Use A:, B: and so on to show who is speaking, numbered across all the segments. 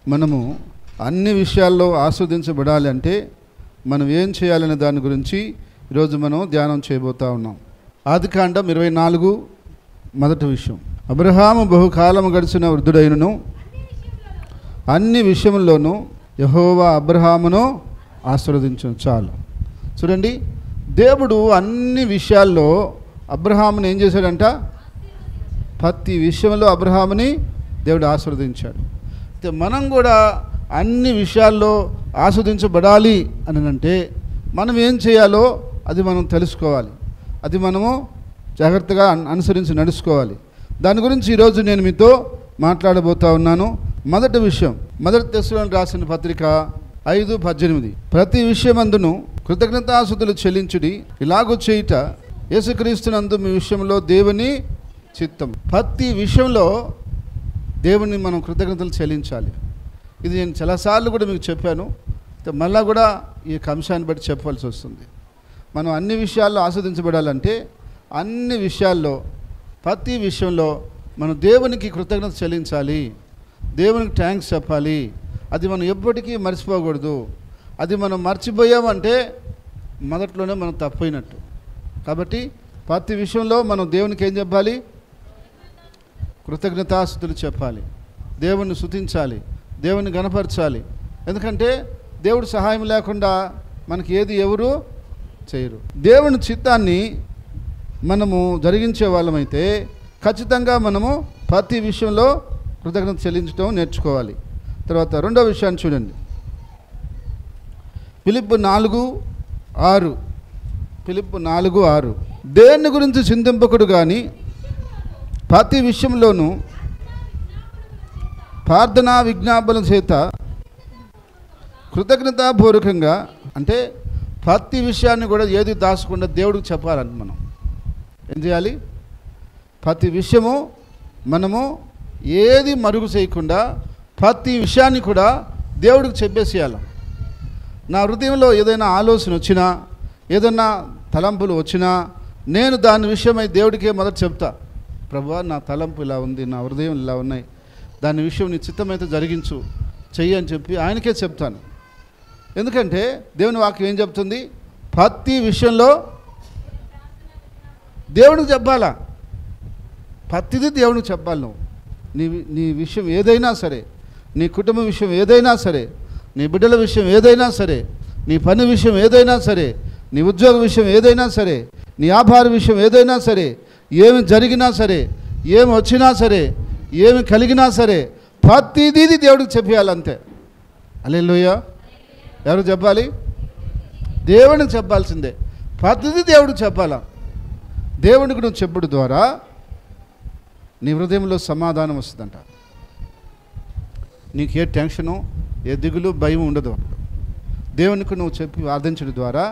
A: మనము అన్ని విషయాల్లో ఆస్వాదించబడాలి అంటే మనం ఏం చేయాలనే దాని గురించి ఈరోజు మనం ధ్యానం చేయబోతా ఉన్నాం. ఆదికాండం 24 మొదటి విషయం. అబ్రహాము బహుకాలము గడిచిన వృద్ధుడైనను అన్ని విషయంలోనూ యెహోవా అబ్రహామును ఆశీర్వదించును. చాలు చూడండి, దేవుడు అన్ని విషయాల్లో అబ్రహాముని ఏం చేశాడంట? ప్రతి విషయంలో అబ్రహాముని దేవుడు ఆశీర్వదించాడు. అయితే మనం కూడా అన్ని విషయాల్లో ఆస్వాదించబడాలి అని అంటే మనం ఏం చేయాలో అది మనం తెలుసుకోవాలి, అది మనము జాగ్రత్తగా అనుసరించి నడుచుకోవాలి. దాని గురించి ఈరోజు నేను మీతో మాట్లాడబోతా ఉన్నాను. మొదటి విషయం, మొదటి తెస్సలోనికీయులకు రాసిన పత్రిక 5:18. ప్రతి విషయమందును కృతజ్ఞతాస్తుతులు చెల్లించుడి, ఇలాగూ చేయుట యేసుక్రీస్తునందు మీ విషయంలో దేవుని చిత్తం. ప్రతి విషయంలో దేవుని మనం కృతజ్ఞతలు చెల్లించాలి. ఇది నేను చాలాసార్లు కూడా మీకు చెప్పాను, మళ్ళా కూడా ఈ అంశాన్ని బట్టి చెప్పవలసి వస్తుంది. మనం అన్ని విషయాల్లో ఆస్వాదించబడాలంటే అన్ని విషయాల్లో ప్రతి విషయంలో మనం దేవునికి కృతజ్ఞత చెల్లించాలి, దేవునికి థ్యాంక్స్ చెప్పాలి. అది మనం ఎప్పటికీ మర్చిపోకూడదు. అది మనం మర్చిపోయామంటే మొదట్లోనే మనం తప్పైనట్టు. కాబట్టి ప్రతి విషయంలో మనం దేవునికి ఏం చెప్పాలి? కృతజ్ఞతాస్తుతులు చెప్పాలి, దేవుని స్తుతించాలి, దేవుని గణపరచాలి. ఎందుకంటే దేవుడి సహాయం లేకుండా మనకి ఏది ఎవరు చేయరు. దేవుని చిత్తాన్ని మనము జరిగించే వాళ్ళమైతే ఖచ్చితంగా మనము ప్రతి విషయంలో కృతజ్ఞత చెల్లించడం నేర్చుకోవాలి. తర్వాత రెండో విషయాన్ని చూడండి, ఫిలిప్పు 4:6. ఫిలిప్పు 4:6. దేని గురించి చింతింపకుడు కానీ ప్రతి విషయంలోనూ ప్రార్థనా విజ్ఞాపన చేత కృతజ్ఞతాపూర్వకంగా, అంటే ప్రతి విషయాన్ని కూడా ఏది దాచకుండా దేవుడికి చెప్పాలంట. మనం ఏం చేయాలి? ప్రతి విషయము మనము ఏది మరుగు చేయకుండా ప్రతి విషయాన్ని కూడా దేవుడికి చెప్పేసేయాలి. నా హృదయంలో ఏదైనా ఆలోచన వచ్చినా, ఏదైనా తలంపులు వచ్చినా నేను దాని విషయమై దేవుడికే మొదట చెప్తా. ప్రభువా, నా తలంపు ఇలా ఉంది, నా హృదయం ఇలా ఉన్నాయి, దాని విషయం నీ చిత్తమైతే జరిగించు, చెయ్యి అని చెప్పి ఆయనకే చెప్తాను. ఎందుకంటే దేవుని వాక్యం ఏం చెప్తుంది? ప్రతి విషయంలో దేవుడికి చెప్పాలా, ప్రతిదీ దేవుడికి చెప్పాలి. నువ్వు నీ విషయం ఏదైనా సరే, నీ కుటుంబ విషయం ఏదైనా సరే, నీ బిడ్డల విషయం ఏదైనా సరే, నీ పని విషయం ఏదైనా సరే, నీ ఉద్యోగ విషయం ఏదైనా సరే, నీ వ్యాపార విషయం ఏదైనా సరే, ఏమి జరిగినా సరే, ఏమి వచ్చినా సరే, ఏమి కలిగినా సరే ప్రతిదీ దేవుడికి చెప్పేయాలంతే. హల్లెలూయా. ఎవరు చెప్పాలి? దేవునికి చెప్పాల్సిందే. ప్రతిదీ దేవుడికి చెప్పాలా. దేవునికి నువ్వు చెప్పుడు ద్వారా నీ హృదయంలో సమాధానం వస్తుందంట. నీకు ఏ టెన్షను, ఏ దిగులు, భయం ఉండదు. దేవునికి నువ్వు చెప్పి ప్రార్థించడం ద్వారా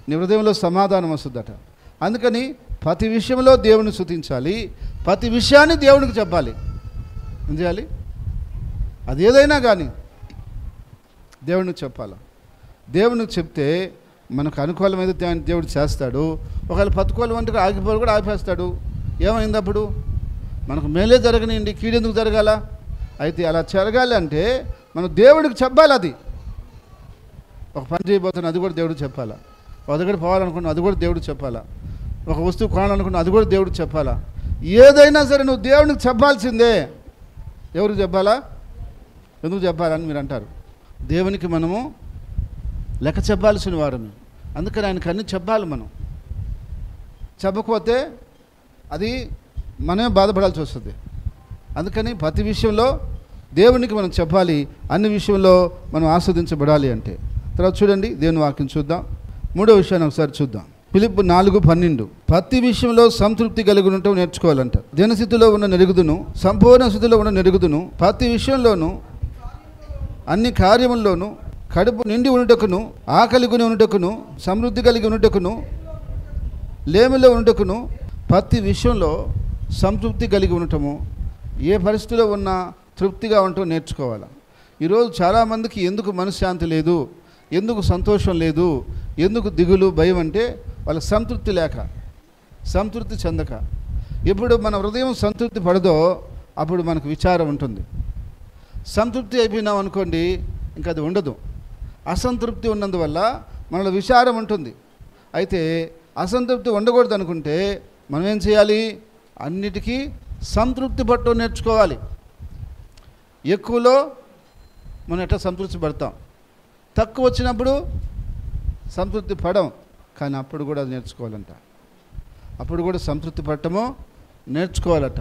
A: నీ హృదయంలో సమాధానం వస్తుందట. అందుకని ప్రతి విషయంలో దేవుని స్తుతించాలి, ప్రతి విషయాన్ని దేవునికి చెప్పాలి. ఏం చేయాలి? అది ఏదైనా కానీ దేవునికి చెప్పాలి. దేవునికి చెప్తే మనకు అనుకూలమైతే దేవుడు చేస్తాడు. ఒకవేళ ప్రతికూలం అంటే ఆగిపోయి కూడా ఆపేస్తాడు. ఏమైంది అప్పుడు? మనకు మేలే జరగనివ్వండి, కీడెందుకు జరగాల? అయితే అలా జరగాలి అంటే మనం దేవుడికి చెప్పాలి. అది ఒక పని చేయబోతున్నా, అది కూడా దేవుడికి చెప్పాలా. ఒక దగ్గర పోవాలనుకున్నా, అది కూడా దేవుడికి చెప్పాలా. ఒక వస్తువు కొనాలనుకున్నా, అది కూడా దేవుడికి చెప్పాలా. ఏదైనా సరే నువ్వు దేవుడికి చెప్పాల్సిందే. ఎవరికి చెప్పాలా? ఎందుకు చెప్పాలని మీరు అంటారు. దేవునికి మనము లెక్క చెప్పాల్సిన వారము. అందుకని ఆయనకు అన్నీ చెప్పాలి. మనం చెప్పకపోతే అది మనమే బాధపడాల్సి వస్తుంది. అందుకని ప్రతి విషయంలో దేవునికి మనం చెప్పాలి, అన్ని విషయంలో మనం ఆస్వాదించబడాలి అంటే. తర్వాత చూడండి, దేవుని వాక్యం చూద్దాం. మూడో విషయాన్ని ఒకసారి చూద్దాం. ఫిలిప్పు 4:12. ప్రతి విషయంలో సంతృప్తి కలిగి ఉండటం నేర్చుకోవాలంట. దినస్థితిలో ఉన్న నెరుగుదును, సంపూర్ణ స్థితిలో ఉన్న నెరుగుదును, ప్రతి విషయంలోనూ అన్ని కార్యముల్లోనూ కడుపు నిండి ఉండుటకును, ఆకలి కొని ఉండుటకును, సమృద్ధి కలిగి ఉండుటకును, లేమిలో ఉండుటకును, ప్రతి విషయంలో సంతృప్తి కలిగి ఉండటము. ఏ పరిస్థితిలో ఉన్నా తృప్తిగా ఉండటం నేర్చుకోవాలి. ఈరోజు చాలామందికి ఎందుకు మనశ్శాంతి లేదు, ఎందుకు సంతోషం లేదు, ఎందుకు దిగులు, భయం అంటే వాళ్ళ సంతృప్తి లేక, సంతృప్తి చెందక. ఎప్పుడు మన హృదయం సంతృప్తి పడదో అప్పుడు మనకు విచారం ఉంటుంది. సంతృప్తి అయిపోయినాం అనుకోండి, ఇంకా అది ఉండదు. అసంతృప్తి ఉన్నందువల్ల మనలో విచారం ఉంటుంది. అయితే అసంతృప్తి ఉండకూడదు అనుకుంటే మనం ఏం చేయాలి? అన్నిటికీ సంతృప్తి పట్టు నేర్చుకోవాలి. ఎక్కువలో మనం ఎట్లా సంతృప్తి పడతాం, తక్కువ వచ్చినప్పుడు సంతృప్తి పడం. కానీ అప్పుడు కూడా అది నేర్చుకోవాలంట. అప్పుడు కూడా సంతృప్తి పడటము నేర్చుకోవాలట.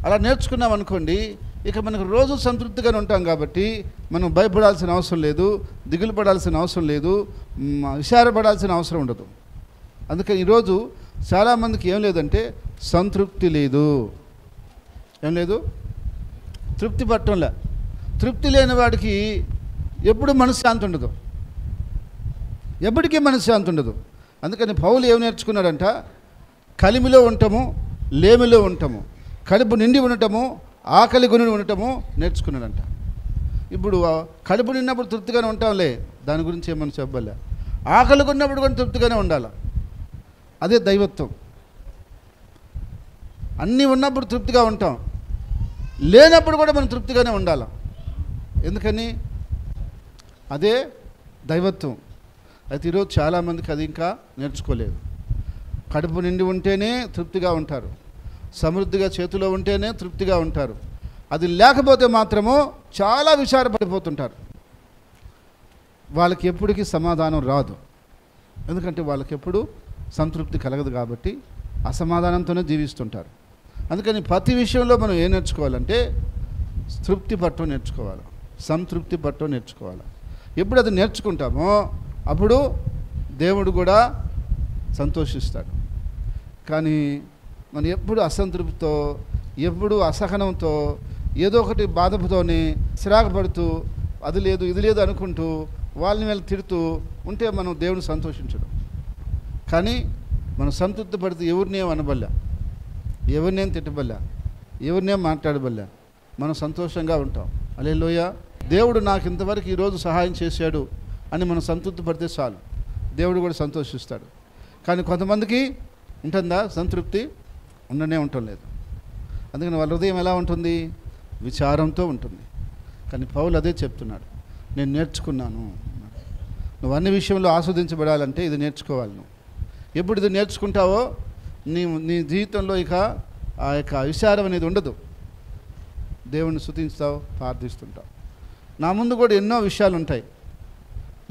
A: అలా నేర్చుకున్నాం అనుకోండి, ఇక మనకు రోజు సంతృప్తిగానే ఉంటాం. కాబట్టి మనం భయపడాల్సిన అవసరం లేదు, దిగులు పడాల్సిన అవసరం లేదు, విచారపడాల్సిన అవసరం ఉండదు. అందుకని ఈరోజు చాలామందికి ఏం లేదంటే సంతృప్తి లేదు. ఏం లేదు? తృప్తి పట్టంలే. తృప్తి లేని వాడికి ఎప్పుడు మనశ్శాంతి ఉండదు, ఎప్పటికీ మనశ్శాంతి ఉండదు. అందుకని పౌలు ఏం నేర్చుకున్నాడంట? కలిమిలో ఉండటము, లేమిలో ఉండటము, కడుపు నిండి ఉండటము, ఆకలి కొని ఉండటము నేర్చుకున్నాడంట. ఇప్పుడు కడుపు నిన్నప్పుడు తృప్తిగానే ఉంటాంలే, దాని గురించి ఏమని చెప్పలే. ఆకలి కొన్నప్పుడు కూడా తృప్తిగానే ఉండాలి. అదే దైవత్వం. అన్నీ ఉన్నప్పుడు తృప్తిగా ఉంటాం, లేనప్పుడు కూడా మనం తృప్తిగానే ఉండాలి. ఎందుకని? అదే దైవత్వం. అయితే ఈరోజు చాలామందికి అది ఇంకా నేర్చుకోలేదు. కడుపు నిండి ఉంటేనే తృప్తిగా ఉంటారు, సమృద్ధిగా చేతిలో ఉంటేనే తృప్తిగా ఉంటారు. అది లేకపోతే మాత్రము చాలా విచారపడిపోతుంటారు. వాళ్ళకి ఎప్పటికీ సమాధానం రాదు. ఎందుకంటే వాళ్ళకి ఎప్పుడు సంతృప్తి కలగదు కాబట్టి అసమాధానంతోనే జీవిస్తుంటారు. అందుకని ప్రతి విషయంలో మనం ఏం నేర్చుకోవాలంటే తృప్తి పట్టు నేర్చుకోవాలి, సంతృప్తి పట్టు నేర్చుకోవాలి. ఎప్పుడు అది నేర్చుకుంటామో అప్పుడు దేవుడు కూడా సంతోషిస్తాడు. కానీ మనం ఎప్పుడు అసంతృప్తితో, ఎప్పుడు అసహనంతో, ఏదో ఒకటి బాధతోనే చిరాకుపడుతూ అది లేదు ఇది లేదు అనుకుంటూ వాళ్ళని వెళ్ళి తిడుతూ ఉంటే మనం దేవుని సంతోషించడం. కానీ మనం సంతృప్తి పడితే ఎవరినేం అనబల్లా, ఎవరినేం తిట్టబల్లా, ఎవరినేం మాట్లాడబల్లా, మనం సంతోషంగా ఉంటాం. హల్లెలూయా. దేవుడు నాకు ఇంతవరకు ఈరోజు సహాయం చేశాడు అని మనం సంతృప్తి పడితే చాలు, దేవుడు కూడా సంతోషిస్తాడు. కానీ కొంతమందికి ఉంటుందా సంతృప్తి? ఉండనే ఉండటం లేదు. అందుకని వాళ్ళ హృదయం ఎలా ఉంటుంది? విచారంతో ఉంటుంది. కానీ పౌలు అదే చెప్తున్నాడు, నేను నేర్చుకున్నాను. నువ్వు అన్ని విషయంలో ఆస్వాదించబడాలంటే ఇది నేర్చుకోవాలి. నువ్వు ఎప్పుడు ఇది నేర్చుకుంటావో నీ జీవితంలో ఇక ఆ యొక్క విచారం అనేది ఉండదు. దేవుణ్ణి స్తుతిస్తావు, ప్రార్థిస్తుంటావు. నా ముందు కూడా ఎన్నో విషయాలు ఉంటాయి,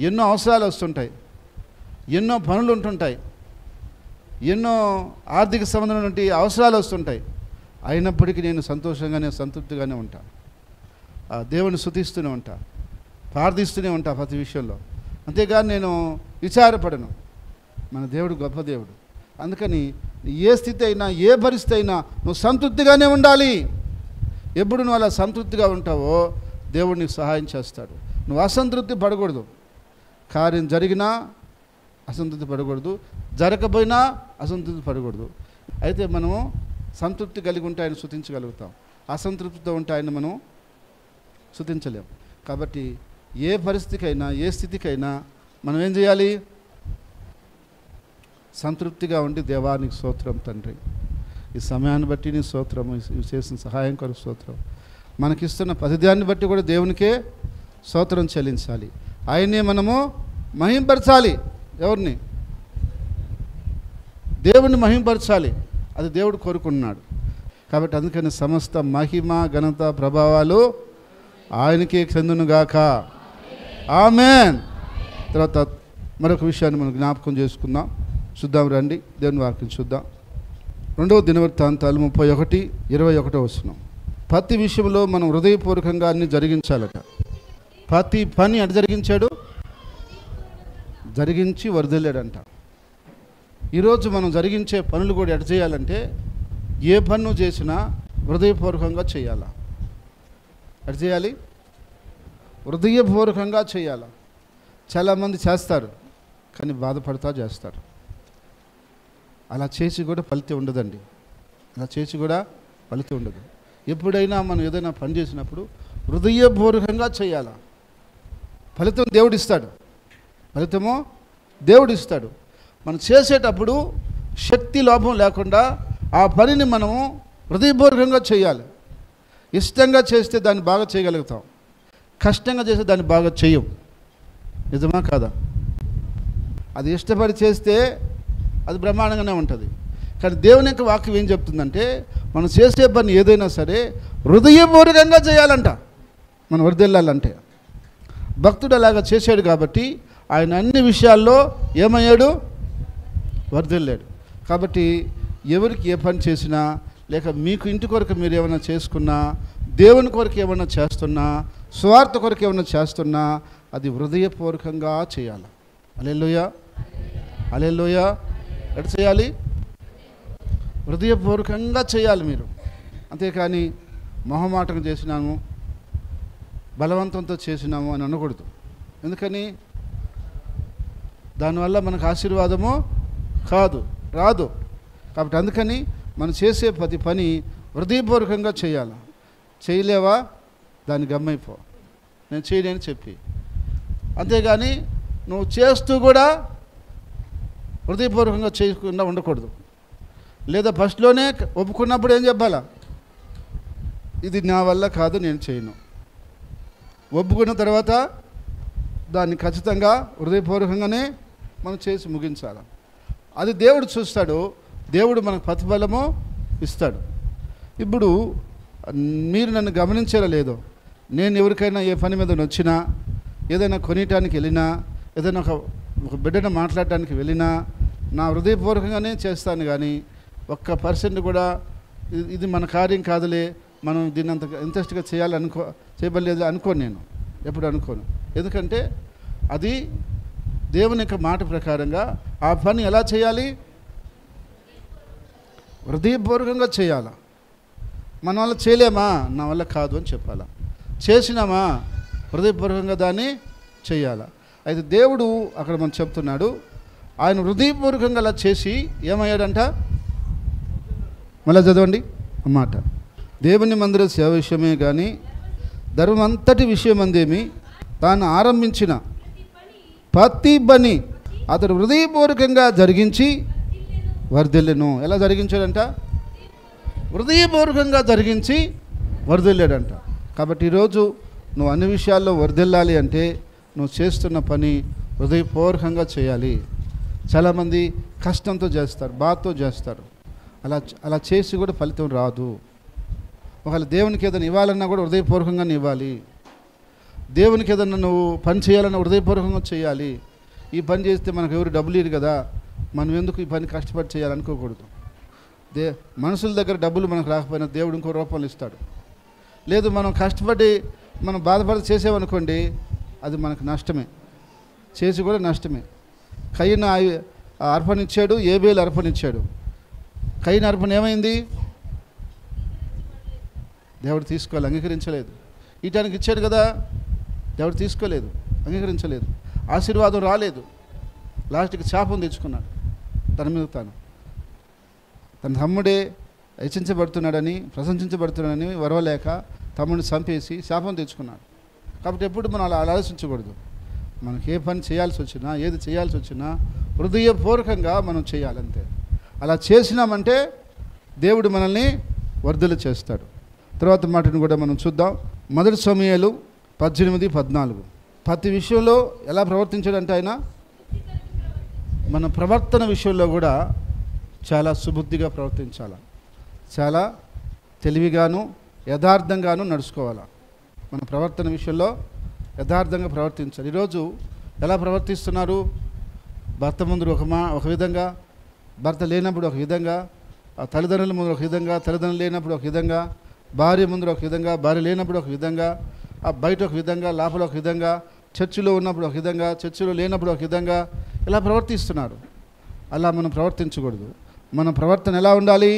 A: ఎన్నో అవసరాలు వస్తుంటాయి, ఎన్నో పనులు ఉంటుంటాయి, ఎన్నో ఆర్థిక సంబంధమైన అవసరాలు వస్తుంటాయి. అయినప్పటికీ నేను సంతోషంగానే సంతృప్తిగానే ఉంటాను. దేవుని స్తుతిస్తూనే ఉంటా, ప్రార్థిస్తూనే ఉంటా ప్రతి విషయంలో. అంతేగాని నేను విచారపడను. మన దేవుడు గొప్ప దేవుడు. అందుకని ఏ స్థితి అయినా, ఏ పరిస్థితి అయినా నువ్వు సంతృప్తిగానే ఉండాలి. ఎప్పుడు నువ్వు అలా సంతృప్తిగా ఉంటావో దేవుడు నీకు సహాయం చేస్తాడు. నువ్వు అసంతృప్తి పడకూడదు. కార్యం జరిగినా అసంతృప్తి పడకూడదు, జరగకపోయినా అసంతృప్తి పడకూడదు. అయితే మనము సంతృప్తి కలిగి ఉంటే ఆయన స్తుతించగలుగుతాం, అసంతృప్తితో ఉంటే ఆయన మనం స్తుతించలేం. కాబట్టి ఏ పరిస్థితికైనా, ఏ స్థితికైనా మనం ఏం చేయాలి? సంతృప్తిగా ఉండి దేవానికి స్తోత్రం తండ్రి, ఈ సమయాన్ని బట్టి నీ స్తోత్రం, చేసిన సహాయం కొరకు స్తోత్రం, మనకిస్తున్న పతిదాన్ని బట్టి కూడా దేవునికే స్తోత్రం చెల్లించాలి. ఆయనే మనము మహింపరచాలి. ఎవరిని? దేవుణ్ణి మహింపరచాలి. అది దేవుడు కోరుకున్నాడు. కాబట్టి అందుకని సమస్త మహిమ, ఘనత, ప్రభావాలు ఆయనకే చెందునుగాక. ఆమేన్. తర్వాత మరొక విషయాన్ని మనం జ్ఞాపకం చేసుకుందాం. చూద్దాం రండి, దేవుని వాక్యం చూద్దాం. 2వ దినవృత్తాంతాలు 31:21. ప్రతి విషయంలో మనం హృదయపూర్వకంగా అన్ని జరిగించాలట. ప్రతి పని అటు జరిగించాడు, జరిగించి వదిలేడంట. ఈరోజు మనం జరిగించే పనులు కూడా ఎటు చేయాలంటే, ఏ పన్ను చేసినా హృదయపూర్వకంగా చేయాలా. ఎటు చేయాలి? హృదయపూర్వకంగా చేయాలా. చాలామంది చేస్తారు కానీ బాధపడతా చేస్తారు. అలా చేసి కూడా ఫలితం ఉండదండి. అలా చేసి కూడా ఫలితం ఉండదు. ఎప్పుడైనా మనం ఏదైనా పని చేసినప్పుడు హృదయపూర్వకంగా చేయాలా. ఫలితం దేవుడిస్తాడు, ఫలితము దేవుడిస్తాడు. మనం చేసేటప్పుడు శక్తి లోపం లేకుండా ఆ పనిని మనము హృదయపూర్వకంగా చేయాలి. ఇష్టంగా చేస్తే దాన్ని బాగా చేయగలుగుతాం. కష్టంగా చేస్తే దాన్ని బాగా చెయ్యం. నిజమా కాదా? అది ఇష్టపడి చేస్తే అది బ్రహ్మాండంగానే ఉంటుంది. కానీ దేవుని యొక్క వాక్యం ఏం చెప్తుందంటే, మనం చేసే పని ఏదైనా సరే హృదయపూర్వకంగా చేయాలంట. మనం వర్ధిల్లాలంటే భక్తుడు అలాగా చేశాడు కాబట్టి ఆయన అన్ని విషయాల్లో ఏమయ్యాడు? వర్ధిల్లాడు. కాబట్టి ఎవరికి ఏ పని చేసినా, లేక మీకు ఇంటి కొరకు మీరు ఏమైనా చేసుకున్నా, దేవుని కొరకు ఏమైనా చేస్తున్నా, స్వార్థ కొరకు ఏమైనా చేస్తున్నా, అది హృదయపూర్వకంగా చేయాలి. హల్లెలూయా, హల్లెలూయా. ఎట్లా చేయాలి? హృదయపూర్వకంగా చేయాలి మీరు. అంతేకాని మొహమాటం చేసినాము, బలవంతంతో చేసినాము అని అనకూడదు. ఎందుకని? దానివల్ల మనకు ఆశీర్వాదము రాదు. కాబట్టి అందుకని మనం చేసే ప్రతి పని హృదయపూర్వకంగా చేయాలి. చేయలేవా? దాన్ని గమ్మైపో, నేను చేయలేని చెప్పి. అంతేగాని నువ్వు చేస్తూ కూడా హృదయపూర్వకంగా చేయకుండా ఉండకూడదు. లేదా ఫస్ట్లోనే ఒప్పుకున్నప్పుడు ఏం చెప్పాలా? ఇది నా వల్ల కాదు, నేను చేయను. ఒప్పుకున్న తర్వాత దాన్ని ఖచ్చితంగా హృదయపూర్వకంగానే మనం చేసి ముగించాలి. అది దేవుడు చూస్తాడు. దేవుడు మనకు ప్రతిఫలము ఇస్తాడు. ఇప్పుడు మీరు నన్ను గమనించారో లేదో, నేను ఎవరికైనా ఏ పని మీద వచ్చినా, ఏదైనా కొనియటానికి వెళ్ళినా, ఏదైనా ఒక బిడ్డను మాట్లాడటానికి వెళ్ళినా నా హృదయపూర్వకంగానే చేస్తాను. కానీ 1% కూడా ఇది మన కార్యం కాదులే, మనం దీన్ని అంత ఇంట్రెస్ట్గా చేయబడలేదు అనుకోను. నేను ఎప్పుడు అనుకోను. ఎందుకంటే అది దేవుని యొక్క మాట ప్రకారంగా ఆ పని ఎలా చేయాలి? హృదయపూర్వకంగా చేయాలి. మన వల్ల చేయలేమా? నా వల్ల కాదు అని చెప్పాలా. చేసినామా? హృదయపూర్వకంగా దాన్ని చేయాలి. అయితే దేవుడు అక్కడ మనం చెప్తున్నాడు, ఆయన హృదయపూర్వకంగా అలా చేసి ఏమయ్యాడంట? మళ్ళీ చదవండి అన్నమాట. దేవుని మందిర సేవ విషయమే కానీ ధర్మంతటి విషయమందేమి తాను ఆరంభించిన ప్రతి పని అతడు హృదయపూర్వకంగా జరిగించి వర్ధిల్లెను. ఎలా జరిగించాడంట? హృదయపూర్వకంగా జరిగించి వర్ధిల్లాడంట. కాబట్టి ఈరోజు నువ్వు అన్ని విషయాల్లో వర్ధిల్లాలి అంటే నువ్వు చేస్తున్న పని హృదయపూర్వకంగా చేయాలి. చాలామంది కష్టంతో చేస్తారు, బాధతో చేస్తారు. అలా చేసి కూడా ఫలితం రాదు. ఒకవేళ దేవునికి ఏదైనా ఇవ్వాలన్నా కూడా హృదయపూర్వకంగానే ఇవ్వాలి. దేవునికి ఏదన్నా నువ్వు పని చేయాలన్నా హృదయపూర్వకంగా చేయాలి. ఈ పని చేస్తే మనకు ఎవరు డబ్బులు ఇవ్వరు కదా, మనం ఎందుకు ఈ పని కష్టపడి చేయాలనుకోకూడదు. మనుషుల దగ్గర డబ్బులు మనకు రాకపోయినా దేవుడు ఇంకో రూపంలో ఇస్తాడు. లేదు మనం కష్టపడి మనం బాధపడి చేసామనుకోండి, అది మనకు నష్టమే, చేసి కూడా నష్టమే. కయ్యను అర్పణ ఇచ్చాడు, ఏబేలు అర్పణ ఇచ్చాడు. కయ్యను అర్పణ ఏమైంది? దేవుడు తీసుకోవాలి, అంగీకరించలేదు. ఈటానికి ఇచ్చాడు కదా, దేవుడు తీసుకోలేదు, అంగీకరించలేదు. ఆశీర్వాదం రాలేదు. లాస్ట్కి శాపం తెచ్చుకున్నాడు తన మీద తాను. తన తమ్ముడే హెచ్చించబడుతున్నాడని, ప్రశంసించబడుతున్నాడని వరవలేక తమ్ముడిని చంపేసి శాపం తెచ్చుకున్నాడు. కాబట్టి ఎప్పుడు మనం అలా ఆలోచించకూడదు. మనకి ఏ పని చేయాల్సి వచ్చినా, ఏది చేయాల్సి వచ్చినా హృదయపూర్వకంగా మనం చేయాలంతే. అలా చేసినామంటే దేవుడు మనల్ని వర్ధులు చేస్తాడు. తర్వాత మాటను కూడా మనం చూద్దాం. 1 సమూయేలు 18-14. ప్రతి విషయంలో ఎలా ప్రవర్తించాడంటే ఆయన మన ప్రవర్తన విషయంలో కూడా చాలా సుబుద్ధిగా ప్రవర్తించాలి, చాలా తెలివిగాను యథార్థంగాను నడుచుకోవాలి. మన ప్రవర్తన విషయంలో యథార్థంగా ప్రవర్తించాలి. ఈరోజు ఎలా ప్రవర్తిస్తున్నారు? భర్త ముందు ఒక విధంగా, భర్త లేనప్పుడు ఒక విధంగా, తల్లిదండ్రుల ముందు ఒక విధంగా, తల్లిదండ్రులు లేనప్పుడు ఒక విధంగా, భార్య ముందు ఒక విధంగా, భార్య లేనప్పుడు ఒక విధంగా, బయట ఒక విధంగా, లోపల ఒక విధంగా, చర్చిలో ఉన్నప్పుడు ఒక విధంగా, చర్చిలో లేనప్పుడు ఒక విధంగా ఇలా ప్రవర్తిస్తున్నారు. అలా మనం ప్రవర్తించకూడదు. మన ప్రవర్తన ఎలా ఉండాలి?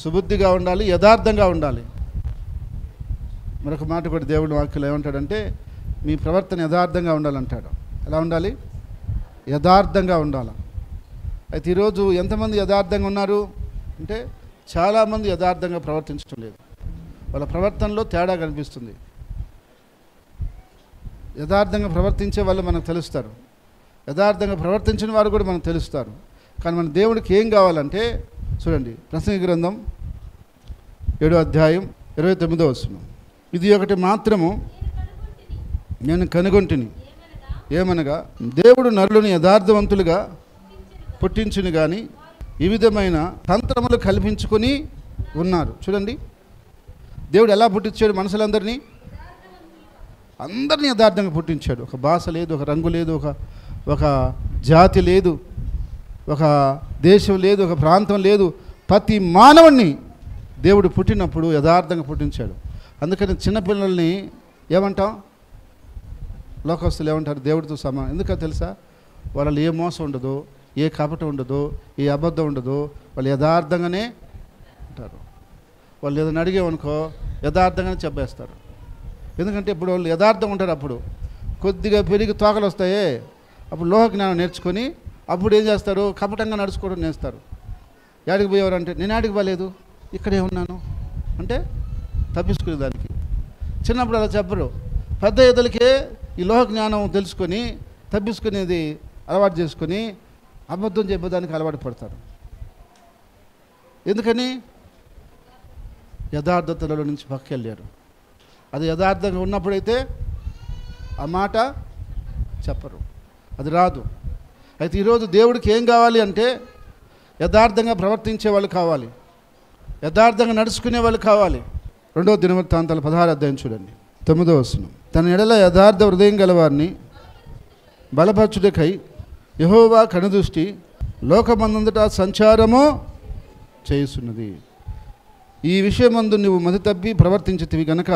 A: సుబుద్ధిగా ఉండాలి, యథార్థంగా ఉండాలి. మరొక మాట కూడా దేవుడు వాక్యంలో ఏమంటాడంటే మీ ప్రవర్తన యథార్థంగా ఉండాలంటాడు. ఎలా ఉండాలి? యథార్థంగా ఉండాలి. అయితే ఈరోజు ఎంతమంది యథార్థంగా ఉన్నారు అంటే చాలామంది యథార్థంగా ప్రవర్తించడం లేదు. వాళ్ళ ప్రవర్తనలో తేడా కనిపిస్తుంది. యథార్థంగా ప్రవర్తించే వాళ్ళు మనకు తెలుస్తారు, యథార్థంగా ప్రవర్తించిన వారు కూడా మనకు తెలుస్తారు. కానీ మన దేవుడికి ఏం కావాలంటే చూడండి, ప్రసంగి గ్రంథం 7వ అధ్యాయం 29వ వచనం. ఇది ఒకటి మాత్రము నేను కనుగొంటిని, ఏమనగా దేవుడు నరులను యథార్థవంతులుగా పుట్టించును కానీ ఈ విధమైన తంత్రములు కల్పించుకొని ఉన్నారు. చూడండి, దేవుడు ఎలా పుట్టించాడు మనుషులందరినీ? అందరినీ యథార్థంగా పుట్టించాడు. ఒక భాష లేదు, ఒక రంగు లేదు, ఒక జాతి లేదు, ఒక దేశం లేదు, ఒక ప్రాంతం లేదు. ప్రతి మానవుణ్ణి దేవుడు పుట్టినప్పుడు యథార్థంగా పుట్టించాడు. అందుకని చిన్నపిల్లల్ని ఏమంటాం? లోకస్తులు ఏమంటారు? దేవుడితో సమానం. ఎందుకో తెలుసా? వాళ్ళు ఏ మోసం ఉండదు, ఏ కపటం ఉండదు, ఏ అబద్ధం ఉండదు. వాళ్ళు యథార్థంగానే ఉంటారు. వాళ్ళు ఏదైనా అడిగేవనుకో యథార్థంగానే చెప్పేస్తారు. ఎందుకంటే ఇప్పుడు వాళ్ళు యథార్థంగా ఉంటారు. అప్పుడు కొద్దిగా పెరిగి తోకలు వస్తాయే, అప్పుడు లోక జ్ఞానం నేర్చుకొని అప్పుడు ఏం చేస్తారు? కపటంగా నడుచుకోవడం నేర్స్తారు. యాడికి పోయేవారంటే నేను యాడికి పోలేదు, ఇక్కడే ఉన్నాను అంటే తప్పించుకునే దానికి. చిన్నప్పుడు అలా చెప్పరు. పెద్ద ఎదులకే ఈ లోక జ్ఞానం తెలుసుకొని తప్పించుకునేది అలవాటు చేసుకొని అబద్ధం చెప్పేదానికి అలవాటు పడతారు. ఎందుకని? యథార్థతలో నుంచి పక్కకి వెళ్ళారు. అది యథార్థంగా ఉన్నప్పుడైతే ఆ మాట చెప్పరు, అది రాదు. అయితే ఈరోజు దేవుడికి ఏం కావాలి అంటే యథార్థంగా ప్రవర్తించే వాళ్ళు కావాలి, యథార్థంగా నడుచుకునే వాళ్ళు కావాలి. 2వ దినవృత్తాంతాలు 16వ అధ్యాయం చూడండి, 9వ వచనం. తన ఎడల యథార్థ హృదయం గలవారిని బలపరచుటకై యెహోవా కనుదృష్టి లోకమందంతటా సంచారము చేయుచున్నది. ఈ విషయమందు నువ్వు మతి తప్పి ప్రవర్తించితివి గనక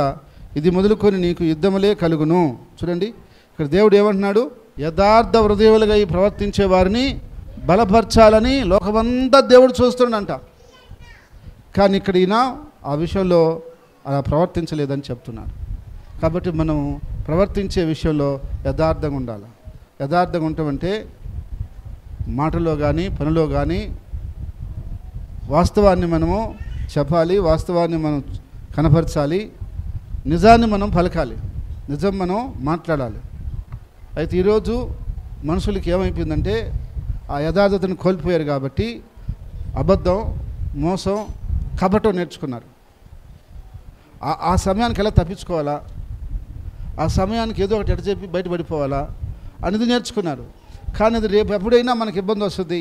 A: ఇది మొదలుకొని నీకు యుద్ధములే కలుగును. చూడండి, ఇక్కడ దేవుడు ఏమంటున్నాడు? యథార్థ హృదయులుగా ఈ ప్రవర్తించే వారిని బలపరచాలని లోకమంతా దేవుడు చూస్తున్నాడంట. కానీ ఇక్కడ ఈయన ఆ విషయంలో అలా ప్రవర్తించలేదని చెప్తున్నాడు. కాబట్టి మనం ప్రవర్తించే విషయంలో యథార్థంగా ఉండాలి. యథార్థంగా ఉంటామంటే మాటలో కానీ పనిలో కానీ వాస్తవాన్ని మనము చెప్పాలి, వాస్తవాన్ని మనం కనపరచాలి, నిజాన్ని మనం పలకాలి, నిజం మనం మాట్లాడాలి. అయితే ఈరోజు మనుషులకి ఏమైపోయిందంటే ఆ యథార్థతను కోల్పోయారు కాబట్టి అబద్ధం, మోసం, కపటం నేర్చుకున్నారు. ఆ సమయానికి ఎలా తప్పించుకోవాలా, ఆ సమయానికి ఏదో ఒకటి ఎట చెప్పి బయటపడిపోవాలా అనేది నేర్చుకున్నారు. కానీ అది రేపు ఎప్పుడైనా మనకి ఇబ్బంది వస్తుంది,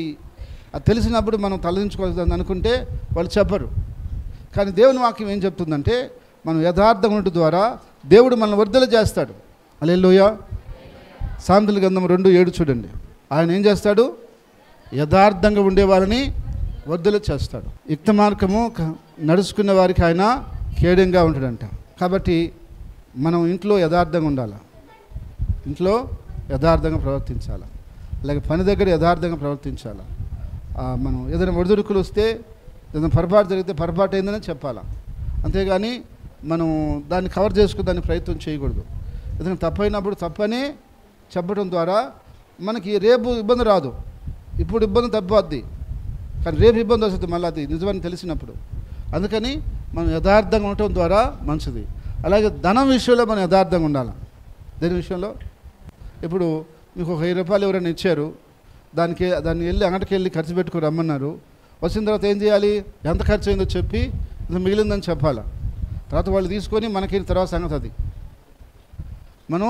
A: అది తెలిసినప్పుడు మనం తలదించుకోవాల్సింది అనుకుంటే వాళ్ళు చెప్పరు. కానీ దేవుని వాక్యం ఏం చెప్తుందంటే మనం యథార్థంగా ఉండటం ద్వారా దేవుడు మనల్ని వర్ధల చేస్తాడు. హల్లెలూయా. సామెతల గ్రంథం 2:7 చూడండి. ఆయన ఏం చేస్తాడు? యథార్థంగా ఉండే వారిని వర్ధల చేస్తాడు. యుక్త మార్గము నడుచుకునే వారికి ఆయన కేడంగా ఉంటాడంట. కాబట్టి మనం ఇంట్లో యథార్థంగా ఉండాలి, ఇంట్లో యథార్థంగా ప్రవర్తించాలి, అలాగే పని దగ్గర యథార్థంగా ప్రవర్తించాలి. మనం ఏదైనా ఒడిదుడుకులు వస్తే, ఏదైనా పొరపాటు జరిగితే పొరపాటు అయిందని చెప్పాలా, అంతేగాని మనం దాన్ని కవర్ చేసుకుని దాన్ని ప్రయత్నం చేయకూడదు. ఎందుకంటే తప్పైనప్పుడు తప్పని చెప్పడం ద్వారా మనకి రేపు ఇబ్బంది రాదు. ఇప్పుడు ఇబ్బంది తప్పద్ది, కానీ రేపు ఇబ్బంది వస్తుంది మళ్ళీ, అది నిజమని తెలిసినప్పుడు. అందుకని మనం యథార్థంగా ఉండటం ద్వారా మంచిది. అలాగే ధనం విషయంలో మనం యథార్థంగా ఉండాలి. దేని విషయంలో? ఇప్పుడు మీకు ఒక 1000 రూపాయలు ఎవరైనా ఇచ్చారు, దాన్ని వెళ్ళి అంగటికి వెళ్ళి ఖర్చు పెట్టుకుని రమ్మన్నారు. వచ్చిన తర్వాత ఏం చేయాలి? ఎంత ఖర్చు అయిందో చెప్పి ఇది మిగిలిందని చెప్పాలా. తర్వాత వాళ్ళు తీసుకొని మనకి తర్వాత సంగతి అది మనం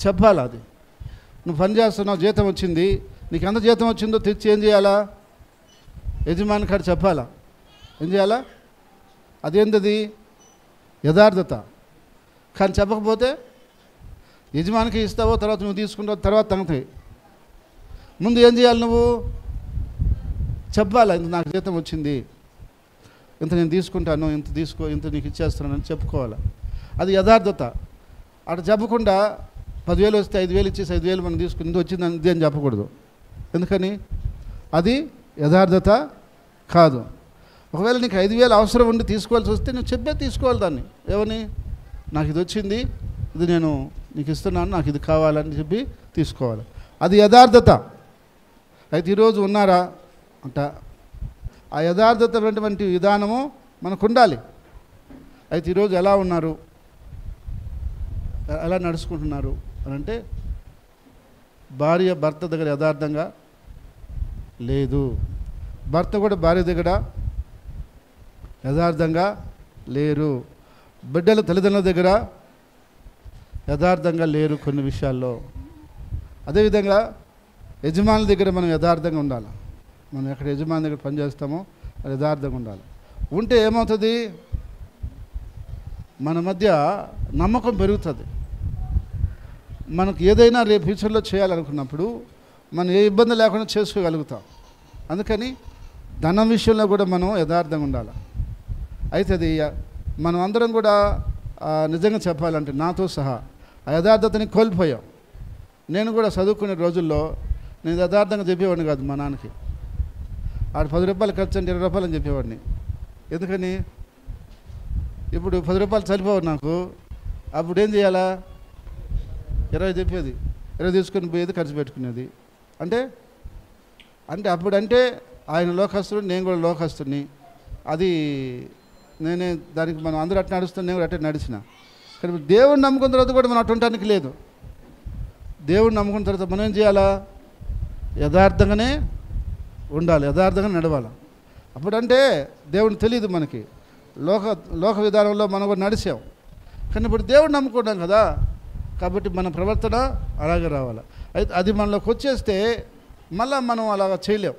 A: చెప్పాలి. అది నువ్వు పని చేస్తున్నావు, జీతం వచ్చింది, నీకు ఎంత జీతం వచ్చిందో తెచ్చి ఏం చేయాలా? యజమాని కాడ చెప్పాలా. ఏం చేయాలా? అదేంటది? యథార్థత. కానీ చెప్పకపోతే యజమానికి ఇస్తావో, తర్వాత నువ్వు తీసుకుంటావు, తర్వాత తగ్గుతాయి. ముందు ఏం చేయాలి? నువ్వు చెప్పాలా, ఇంత నాకు జీతం వచ్చింది, ఇంత నేను తీసుకుంటాను, ఇంత తీసుకో, ఇంత నీకు ఇచ్చేస్తున్నానని చెప్పుకోవాలి. అది యథార్థత. అటు చెప్పకుండా 10,000 వస్తే 5,000 ఇచ్చేసి 5,000 మనం తీసుకుని ఇంత వచ్చింది ఇది అని చెప్పకూడదు. ఎందుకని? అది యథార్థత కాదు. ఒకవేళ నీకు 5,000 అవసరం ఉండి తీసుకోవాల్సి వస్తే నువ్వు చెప్పే తీసుకోవాలి దాన్ని. ఏమని? నాకు ఇది వచ్చింది, ఇది నేను నీకు ఇస్తున్నాను, నాకు ఇది కావాలని చెప్పి తీసుకోవాలి. అది యథార్థత. అయితే ఈరోజు ఉన్నారా అంట, ఆ యథార్థతటువంటి విధానము మనకు ఉండాలి. అయితే ఈరోజు ఎలా ఉన్నారు, ఎలా నడుచుకుంటున్నారు అని అంటే, భార్య భర్త దగ్గర యథార్థంగా లేదు, భర్త కూడా భార్య దగ్గర యథార్థంగా లేరు. బిడ్డలు తల్లిదండ్రుల దగ్గర యథార్థంగా లేరు కొన్ని విషయాల్లో. అదేవిధంగా యజమానుల దగ్గర మనం యథార్థంగా ఉండాలి. మనం ఎక్కడ యజమాని దగ్గర పనిచేస్తామో అది యథార్థంగా ఉండాలి. ఉంటే ఏమవుతుంది, మన మధ్య నమ్మకం పెరుగుతుంది. మనకు ఏదైనా రేపు ఫ్యూచర్లో చేయాలనుకున్నప్పుడు మనం ఏ ఇబ్బంది లేకుండా చేసుకోగలుగుతాం. అందుకని ధనం విషయంలో కూడా మనం యథార్థంగా ఉండాలి. అయితే అది మనం అందరం కూడా నిజంగా చెప్పాలంటే నాతో సహా ఆ యథార్థతని కోల్పోయాం. నేను కూడా చదువుకునే రోజుల్లో నేను యథార్థంగా చెప్పేవాడిని కాదు. మా నాన్నకి ఆడు 10 రూపాయలు ఖర్చు అంటే 20 రూపాయలు అని చెప్పేవాడిని. ఎందుకని ఇప్పుడు 10 రూపాయలు సరిపోవు నాకు. అప్పుడు ఏం చేయాలా, 20 చెప్పేది, 20 తీసుకొని పోయేది, ఖర్చు పెట్టుకునేది. అంటే అప్పుడంటే ఆయన లోకస్తుడు, నేను కూడా లోకస్తుని. అది నేనే దానికి మనం అందరూ అట్లా నడుస్తాను, నేను కూడా అట్టే నడిచిన. కానీ దేవుడిని నమ్ముకున్న తర్వాత కూడా మనం అటు ఉండటానికి లేదు. దేవుడిని నమ్ముకున్న తర్వాత మనం ఏం చేయాలా, యథార్థంగానే ఉండాలి, యథార్థంగా నడవాలి. అప్పుడంటే దేవుడిని తెలియదు మనకి, లోక విధానంలో మనం కూడా నడిచాం. కానీ ఇప్పుడు దేవుడిని నమ్ముకున్నాం కదా, కాబట్టి మన ప్రవర్తన అలాగే రావాలి. అయితే అది మనలోకి వచ్చేస్తే మళ్ళీ మనం అలా చేయలేం,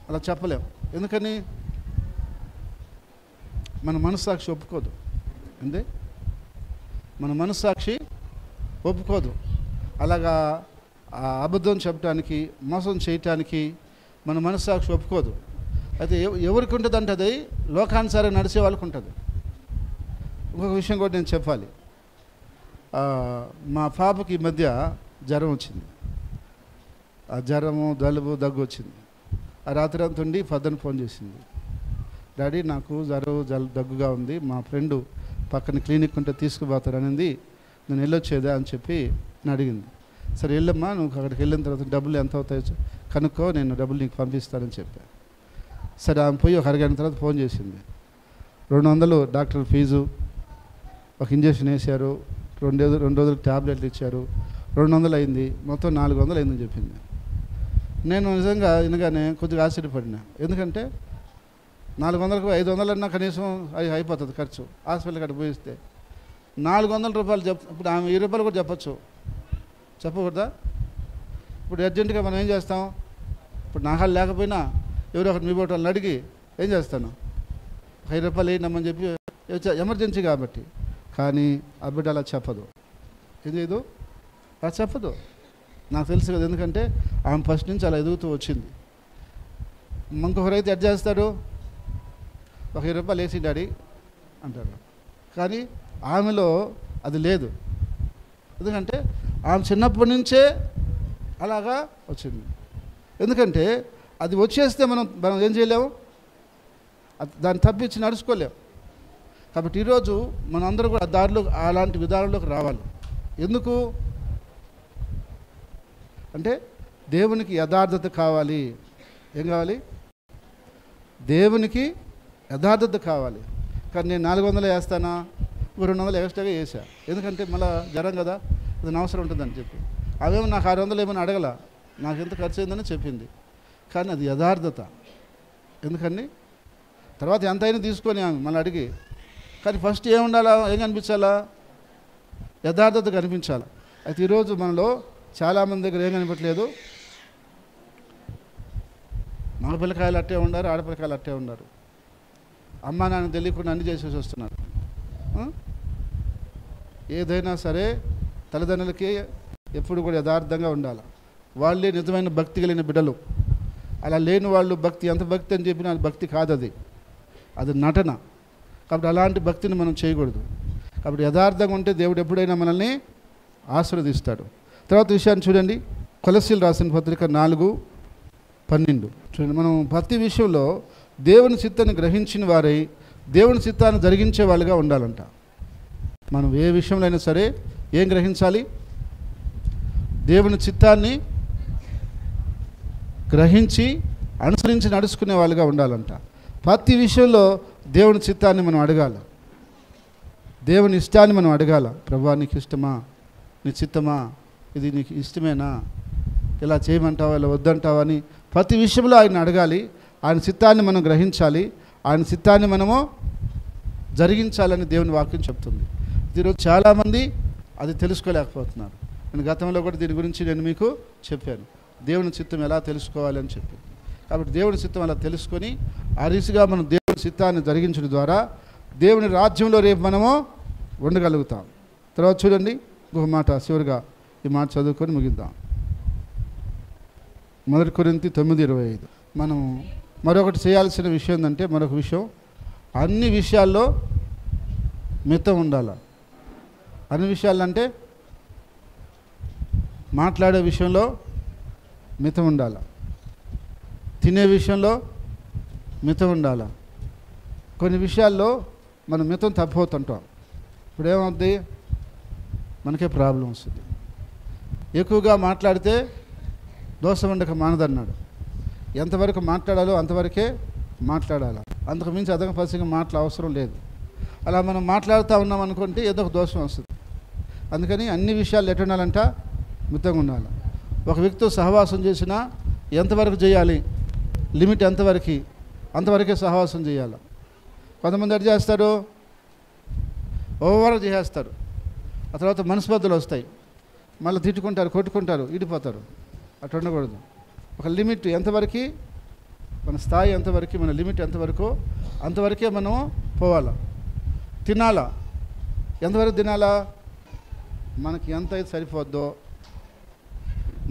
A: అలా చెప్పలేం. ఎందుకని మన మనస్సాక్షి ఒప్పుకోదు. అంటే మన మనస్సాక్షి ఒప్పుకోదు అలాగా అబద్ధం చెప్పడానికి, మోసం చేయటానికి మన మనస్సాక్షి ఒప్పుకోదు. అయితే ఎవరికి ఉంటుంది అంటే అది లోకానుసారం నడిచే వాళ్ళకు ఉంటుంది. ఇంకొక విషయం కూడా నేను చెప్పాలి. మా పాపకి ఈ మధ్య జ్వరం వచ్చింది. ఆ జ్వరము, జలుబు, దగ్గు వచ్చింది. ఆ రాత్రి అంతా ఉండి పొద్దున ఫోన్ చేసింది, డాడీ నాకు దగ్గుగా ఉంది, మా ఫ్రెండు పక్కన క్లినిక్ ఉంటే తీసుకుపోతారనింది, నేను వెళ్ళొచ్చేదా అని చెప్పి నేను అడిగింది. సరే వెళ్ళమ్మా, నువ్వు అక్కడికి వెళ్ళిన తర్వాత డబ్బులు ఎంత అవుతాయో కనుక్కో, నేను డబ్బులు నీకు పంపిస్తానని చెప్పాను. సరే ఆమె పోయి ఒక అరగంట తర్వాత ఫోన్ చేసింది. 200 డాక్టర్ ఫీజు, ఒక ఇంజక్షన్ వేశారు, 2 రోజులకు ట్యాబ్లెట్లు ఇచ్చారు, 200 అయింది, మొత్తం 400 అయిందని చెప్పింది. నేను నిజంగా వినగానే కొద్దిగా ఆశ్చర్యపడినా. ఎందుకంటే 400కు 500 అన్నా కనీసం అయిపోతుంది ఖర్చు. హాస్పిటల్ కట్టి పోయిస్తే 400 రూపాయలు ఇప్పుడు ఆమె 1000 రూపాయలు కూడా చెప్పకూడదా? ఇప్పుడు అర్జెంటుగా మనం ఏం చేస్తాం, ఇప్పుడు నాకాలు లేకపోయినా ఎవరో ఒకటి మీ బోటి వాళ్ళని అడిగి ఏం చేస్తాను, 1000 రూపాయలు వేయనమ్మని చెప్పి, ఎమర్జెన్సీ కాబట్టి. కానీ ఆ బిడ్డ అలా చెప్పదు. ఏం చేయదు, అలా చెప్పదు. నాకు తెలుసు కదా, ఎందుకంటే ఆమె ఫస్ట్ నుంచి అలా ఎదుగుతూ వచ్చింది. ఇంకొకరైతే ఎడ్ చేస్తారు, ఒక 20 రూపాయలు వేసి డాడీ అంటారు. కానీ ఆమెలో అది లేదు. ఎందుకంటే ఆమె చిన్నప్పటి నుంచే అలాగా వచ్చింది. ఎందుకంటే అది వచ్చేస్తే మనం ఏం చేయలేము, దాన్ని తప్పించి నడుచుకోలేము. కాబట్టి ఈరోజు మనం అందరూ కూడా దారిలో అలాంటి విధానంలోకి రావాలి. ఎందుకు అంటే దేవునికి యథార్థత కావాలి. ఏం కావాలి, దేవునికి యథార్థత కావాలి. కానీ నేను 400 వేస్తానా, 200 ఎక్స్ట్రాగా వేసా. ఎందుకంటే మళ్ళీ జ్వరం కదా, అది అవసరం ఉంటుందని చెప్పి. అవేమో నాకు 600 ఏమని అడగల, నాకు ఎంత ఖర్చు అయిందని చెప్పింది. కానీ అది యథార్థత. ఎందుకని తర్వాత ఎంతైనా తీసుకొని ఆమె మళ్ళీ అడిగి, కానీ ఫస్ట్ ఏం ఉండాలా, ఏం కనిపించాలా, యథార్థత కనిపించాలి. అయితే ఈరోజు మనలో చాలామంది దగ్గర ఏం కనిపించలేదు. మగ పిల్లకాయలు అట్టే ఉన్నారు, ఆడపిల్లకాయలు అట్టే ఉన్నారు. అమ్మా నాన్న తెలియకుండా అన్ని చేసేసి వస్తున్నారు. ఏదైనా సరే తల్లిదండ్రులకి ఎప్పుడు కూడా యథార్థంగా ఉండాలి. వాళ్ళే నిజమైన భక్తి కలిగిన బిడ్డలు. అలా లేని వాళ్ళు భక్తి, ఎంత భక్తి అని చెప్పినా అది భక్తి కాదు, అది నటన. కాబట్టి అలాంటి భక్తిని మనం చేయకూడదు. కాబట్టి యథార్థంగా ఉంటే దేవుడు ఎప్పుడైనా మనల్ని ఆశీర్వదిస్తాడు. తర్వాత విషయాన్ని చూడండి, కొలస్సీలు రాసిన పత్రిక 4:12 చూడండి. మనం ప్రతి విషయంలో దేవుని చిత్తాన్ని గ్రహించిన వారై దేవుని చిత్తాన్ని జరిగించే వాళ్ళుగా ఉండాలంట. మనం ఏ విషయంలో అయినా సరే ఏం గ్రహించాలి, దేవుని చిత్తాన్ని గ్రహించి అనుసరించి నడుచుకునే వాళ్ళుగా ఉండాలంట. ప్రతి విషయంలో దేవుని చిత్తాన్ని మనం అడగాలి, దేవుని ఇష్టాన్ని మనం అడగాల. ప్రభువా నీకు ఇష్టమా, నీ చిత్తమా, ఇది నీకు ఇష్టమేనా, ఇలా చేయమంటావా, ఇలా వద్దంటావా అని ప్రతి విషయంలో ఆయన అడగాలి. ఆయన చిత్తాన్ని మనం గ్రహించాలి, ఆయన చిత్తాన్ని మనము జరిగించాలని దేవుని వాక్యం చెప్తుంది. ఈరోజు చాలామంది అది తెలుసుకోలేకపోతున్నారు. నేను గతంలో కూడా దీని గురించి నేను మీకు చెప్పాను, దేవుని చిత్తం ఎలా తెలుసుకోవాలి అని చెప్పి. కాబట్టి దేవుని చిత్తం అలా తెలుసుకొని ఆ రీతిగా మనం దేవుని చిత్తాన్ని జరిగించడం ద్వారా దేవుని రాజ్యంలో రేపు మనము ఉండగలుగుతాం. తర్వాత చూడండి, ఇంకొక మాట చివరిగా ఈ మాట చదువుకొని ముగిద్దాం. 1 కొరింథీ 9:25. మనం మరొకటి చేయాల్సిన విషయం ఏంటంటే, మరొక విషయం, అన్ని విషయాల్లో మితం ఉండాలి. అన్ని విషయాలంటే మాట్లాడే విషయంలో మితం ఉండాలి, తినే విషయంలో మితం ఉండాలి. కొన్ని విషయాల్లో మనం మితం తప్పిపోతుంటాం. ఇప్పుడు ఏమవుద్ది, మనకే ప్రాబ్లం వస్తుంది. ఎక్కువగా మాట్లాడితే దోశ వండక మానదన్నాడు. ఎంతవరకు మాట్లాడాలో అంతవరకే మాట్లాడాలి, అంతకు మించి అదనపరిచిగా మాటలు అవసరం లేదు. అలా మనం మాట్లాడుతూ ఉన్నాం అనుకుంటే ఏదో ఒక దోషం వస్తుంది. అందుకని అన్ని విషయాలు ఎట్లా ఉండాలంట, మితంగా ఉండాలి. ఒక వ్యక్తితో సహవాసం చేసినా ఎంతవరకు చేయాలి, లిమిట్ ఎంతవరకు, అంతవరకే సహవాసం చేయాలి. కొంతమంది ఎట్లా చేస్తారు, ఓవర్ చేసేస్తారు, ఆ తర్వాత మనస్పర్ధలు వస్తాయి, మళ్ళీ తిట్టుకుంటారు, కొట్టుకుంటారు, ఇడిపోతారు. అట్లా ఉండకూడదు. ఒక లిమిట్ ఎంతవరకు, మన స్థాయి ఎంతవరకు, మన లిమిట్ ఎంతవరకు, అంతవరకే మనం పోవాలా. తినాలా, ఎంతవరకు తినాలా, మనకి ఎంత అయితే సరిపోద్దో,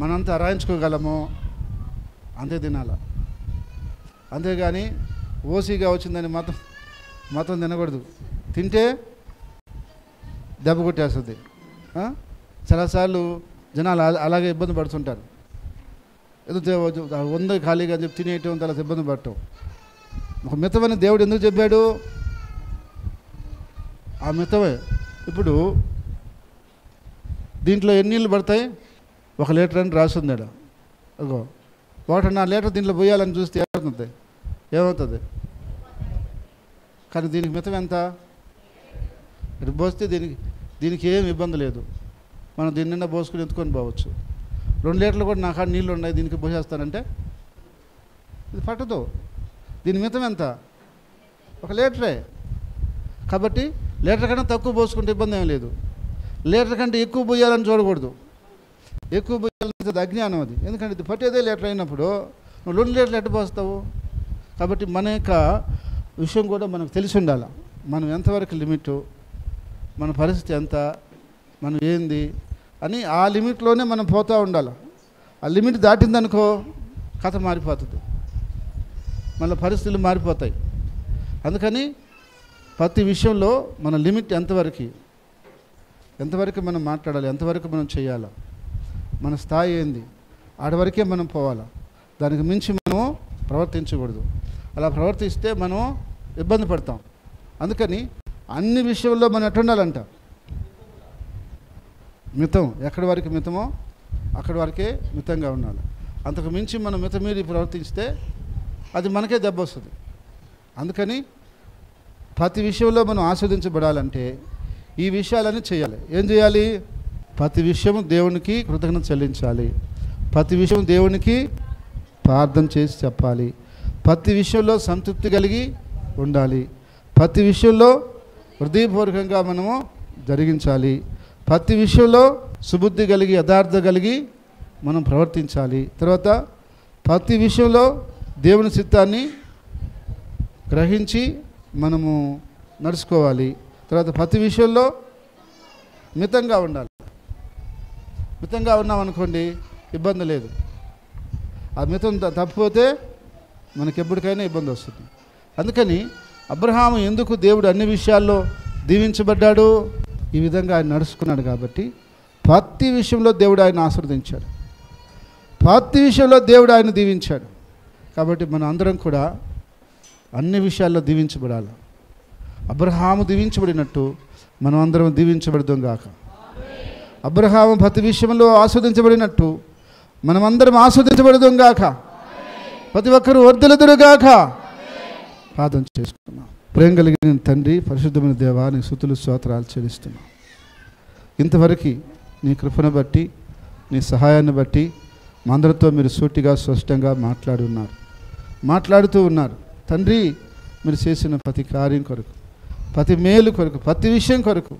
A: మనంతా అరాయించుకోగలమో అంతే తినాలా. అంతేగాని ఓసీగా వచ్చిందని మతం తినకూడదు. తింటే దెబ్బ కొట్టేస్తుంది. చాలాసార్లు జనాలు అలాగే ఇబ్బంది పడుతుంటారు. ఏదో ఉంది ఖాళీగా అని చెప్పి తినేయటం, తర్వాత ఇబ్బంది పడటం. ఒక మితమని దేవుడు ఎందుకు చెప్పాడు, ఆ మితమే. ఇప్పుడు దీంట్లో ఎన్ని నీళ్ళు పడతాయి, 1 లీటర్ అని రాస్తుంది. అగో 1.5 లీటర్ దీంట్లో పోయాలని చూస్తే ఏమవుతుంది. కానీ దీనికి మితం ఎంత, ఇటు పోస్తే దీనికి ఏం ఇబ్బంది లేదు. మనం దీని నిండా పోసుకుని ఎత్తుకొని పోవచ్చు. 2 లీటర్లు కూడా నా కాడ నీళ్ళు ఉన్నాయి, దీనికి పోసేస్తానంటే ఇది పట్టదు. దీని మితం ఎంత, 1 లీటరే. కాబట్టి లీటర్ కన్నా తక్కువ పోసుకుంటే ఇబ్బంది ఏం లేదు. లీటర్ కంటే ఎక్కువ పోయాలని చూడకూడదు. ఎక్కువ పోయాలంటే అజ్ఞానం అది. ఎందుకంటే ఇది పట్టేదే లీటర్ అయినప్పుడు నువ్వు 2 లీటర్లు ఎట్ట పోస్తావు. కాబట్టి మన యొక్క విషయం కూడా మనకు తెలిసి ఉండాలి. మనం ఎంతవరకు లిమిటు, మన పరిస్థితి ఎంత, మనం ఏంది అని ఆ లిమిట్లోనే మనం పోతూ ఉండాలి. ఆ లిమిట్ దాటిందనుకో కథ మారిపోతుంది, మళ్ళీ పరిస్థితులు మారిపోతాయి. అందుకని ప్రతి విషయంలో మన లిమిట్ ఎంతవరకు మనం మాట్లాడాలి, ఎంతవరకు మనం చేయాలి, మన స్థాయి ఏంది, ఆడవరకే మనం పోవాలి. దానికి మించి మనం ప్రవర్తించకూడదు. అలా ప్రవర్తిస్తే మనం ఇబ్బంది పడతాం. అందుకని అన్ని విషయంలో మనం ఎట్టుండాలంట, మితం. ఎక్కడి వరకు మితమో అక్కడి వరకే మితంగా ఉండాలి. అంతకు మించి మనం మితమీరి ప్రవర్తిస్తే అది మనకే దెబ్బ వస్తుంది. అందుకని ప్రతి విషయంలో మనం ఆస్వాదించబడాలంటే ఈ విషయాలన్నీ చేయాలి. ఏం చేయాలి, ప్రతి విషయం దేవునికి కృతజ్ఞత చెల్లించాలి, ప్రతి విషయం దేవునికి ప్రార్థన చేసి చెప్పాలి, ప్రతి విషయంలో సంతృప్తి కలిగి ఉండాలి, ప్రతి విషయంలో హృదయపూర్వకంగా మనము జరిగించాలి, ప్రతి విషయంలో సుబుద్ధి కలిగి యథార్థత కలిగి మనం ప్రవర్తించాలి. తర్వాత ప్రతి విషయంలో దేవుని చిత్తాన్ని గ్రహించి మనము నడుచుకోవాలి. తర్వాత ప్రతి విషయంలో మితంగా ఉండాలి. మితంగా ఉన్నామనుకోండి ఇబ్బంది లేదు. ఆ మితం తప్పిపోతే మనకి ఎప్పటికైనా ఇబ్బంది వస్తుంది. అందుకని అబ్రహాము ఎందుకు దేవుడు అన్ని విషయాల్లో దీవించబడ్డాడు, ఈ విధంగా ఆయన నడుచుకున్నాడు. కాబట్టి ప్రతి విషయంలో దేవుడు ఆయన ఆశీర్వదించాడు, ప్రతి విషయంలో దేవుడు ఆయన దీవించాడు. కాబట్టి మనం అందరం కూడా అన్ని విషయాల్లో దీవించబడాలి. అబ్రహాము దీవించబడినట్టు మనం అందరం దీవించబడదాం గాక. అబ్రహాము ప్రతి విషయంలో ఆస్వాదించబడినట్టు మనమందరం ఆస్వాదించబడదాం గాక. ప్రతి ఒక్కరూ వర్ధిల్లుదురుగాక. ప్రార్థన చేసుకున్నాం. ప్రేమ కలిగిన తండ్రి, పరిశుద్ధమైన దేవా, నీ స్తుతులు స్తోత్రాలు చెల్లిస్తున్నాం. ఇంతవరకు నీ కృపను బట్టి, నీ సహాయాన్ని బట్టి మా అందరితో మీరు సూటిగా స్పష్టంగా మాట్లాడుతూ ఉన్నారు. తండ్రి, మీరు చేసిన ప్రతి కార్యం కొరకు, ప్రతి మేలు కొరకు, ప్రతి విషయం కొరకు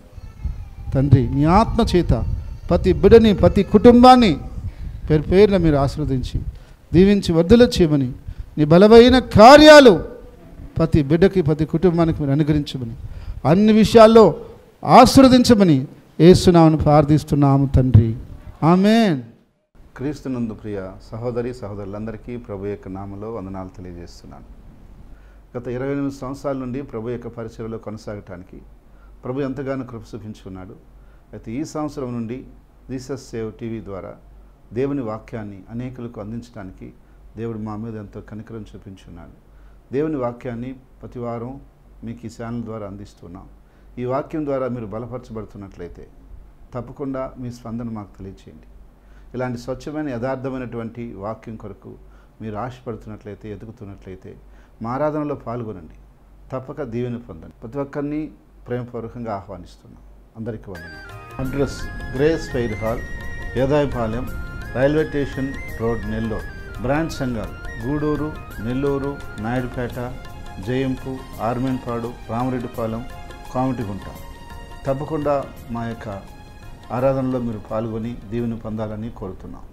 A: తండ్రి నీ ఆత్మ చేత ప్రతి బిడ్డని, ప్రతి కుటుంబాన్ని పేరు పేరున మీరు ఆశీర్వదించి దీవించి వర్ధలు చేయమని, నీ బలమైన కార్యాలు ప్రతి బిడ్డకి, ప్రతి కుటుంబానికి మీరు అనుగ్రహించమని, అన్ని విషయాల్లో ఆశీర్వదించమని యేసునామమున ప్రార్థిస్తున్నాము తండ్రి. ఆమేన్. క్రీస్తునందు ప్రియ సహోదరి సహోదరులందరికీ ప్రభు యొక్క నామములో వందనాలు తెలియజేస్తున్నాను. గత 28 సంవత్సరాల నుండి ప్రభు యొక్క పరిచర్యలో కొనసాగటానికి ప్రభు ఎంతగానో కృప చూపించుకున్నాడు. అయితే ఈ సంవత్సరం నుండి జీసస్ సేవ్ టీవీ ద్వారా దేవుని వాక్యాన్ని అనేకులకు అందించడానికి దేవుడు మా మీద ఎంతో కనికరం చూపించున్నాడు. దేవుని వాక్యాన్ని ప్రతి వారం మీకు ఈ ఛానల్ ద్వారా అందిస్తున్నాం. ఈ వాక్యం ద్వారా మీరు బలపరచబడుతున్నట్లయితే తప్పకుండా మీ స్పందన మాకు తెలియచేయండి. ఇలాంటి స్వచ్ఛమైన యథార్థమైనటువంటి వాక్యం కొరకు మీరు ఆశపడుతున్నట్లయితే, ఎదుగుతున్నట్లయితే మా ఆరాధనలో పాల్గొనండి. తప్పక దీవెన పొందండి. ప్రతి ఒక్కరిని ప్రేమపూర్వకంగా ఆహ్వానిస్తున్నాం. అందరికీ వందనాలు. Address Grace Fair Hall, Edayapalem, railway station road, Nellore. Branch సంఘాలు గూడూరు, నెల్లూరు, నాయుడుపేట, జయంపు, ఆర్మేన్పాడు, రామరెడ్డిపాలెం, కామిటిగుంట. తప్పకుండా మా యొక్క ఆరాధనలో మీరు పాల్గొని దీవెన పొందాలని కోరుతున్నాం.